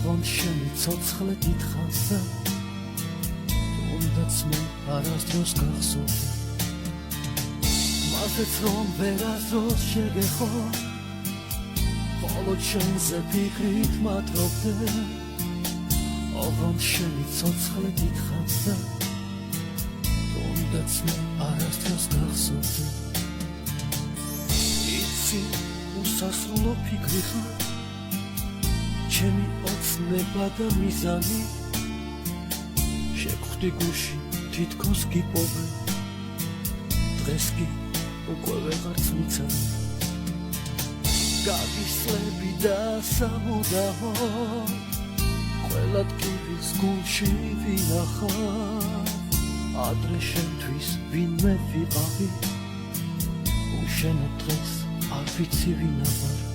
ოღონდ შენი ცოცხლე დიდხანს და თუნდაც მე არასდროს გახსოვდი მასეც რომ ვერასდროს შეგეხო ხოლო ჩემზე ფიქრით მატრობდე ოღონდ შენი ცოცხლე დიდხანს და თუნდაც მე არასდროს გახსოვდი იცი უსასრულო ფიქრი ხარ ჩემი ოცნება და მიზანი შეგხვდი გუში თითქოს გიპოვე დღეს კი უკვე ვეღარც მიცანი გაგისლები და სამუდამო ყველა ტკივილს გულში ვინახავ ადრე შენთვის ვინმე ვიყავი უშენო დღეს არ ვიცი ვინა ვარ